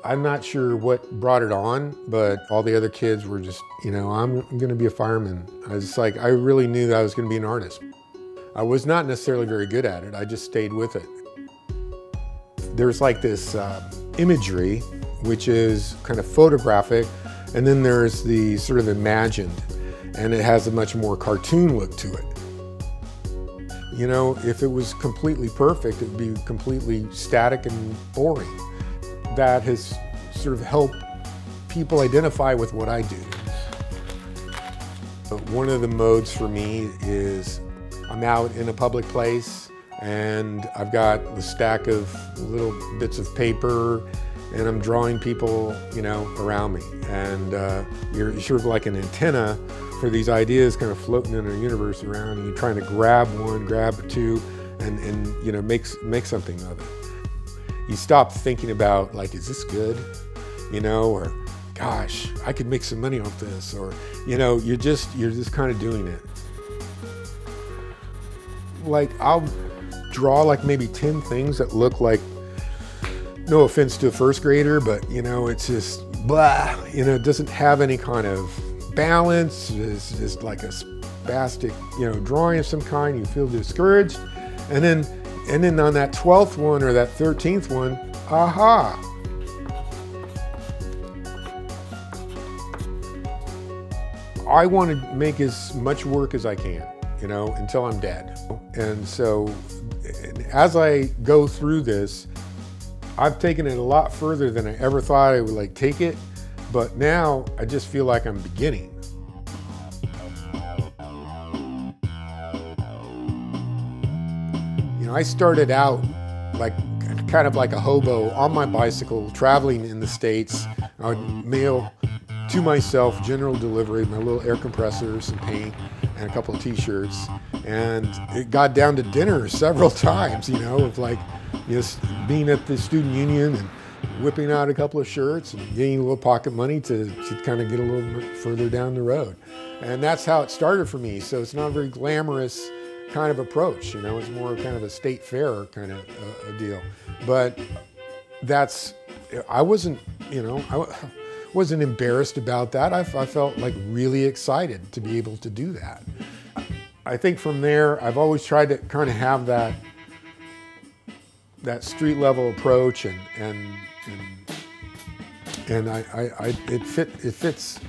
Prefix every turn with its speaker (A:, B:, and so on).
A: I'm not sure what brought it on, but all the other kids were just, you know, I'm gonna be a fireman. I was like, I really knew that I was gonna be an artist. I was not necessarily very good at it, I just stayed with it. There's like this imagery, which is kind of photographic, and then there's the sort of imagined, and it has a much more cartoon look to it. You know, if it was completely perfect, it would be completely static and boring. That has sort of helped people identify with what I do. One of the modes for me is I'm out in a public place and I've got the stack of little bits of paper and I'm drawing people, you know, around me. And you're sort of like an antenna for these ideas kind of floating in a universe around, and you're trying to grab one, grab two, and you know, make something of it. You stop thinking about, like, is this good? You know, or gosh, I could make some money off this, or, you know, you're just kind of doing it. Like, I'll draw like maybe 10 things that look like, no offense to a first grader, but, you know, it's just blah, you know, it doesn't have any kind of balance. It's just like a spastic, you know, drawing of some kind. You feel discouraged, and then on that 12th one or that 13th one, aha! I want to make as much work as I can, you know, until I'm dead. And so as I go through this, I've taken it a lot further than I ever thought I would like take it, but now I just feel like I'm beginning. You know, I started out like kind of like a hobo on my bicycle traveling in the States. I would mail to myself, general delivery, my little air compressor, some paint, and a couple of t-shirts. And it got down to dinner several times, you know, of like, just being at the student union and whipping out a couple of shirts and getting a little pocket money to kind of get a little bit further down the road. And that's how it started for me. So it's not a very glamorous kind of approach, you know, it's more kind of a state fair kind of a deal. But that's, I wasn't, you know, I wasn't embarrassed about that. I felt like really excited to be able to do that. I think from there, I've always tried to kind of have that street level approach, and it fits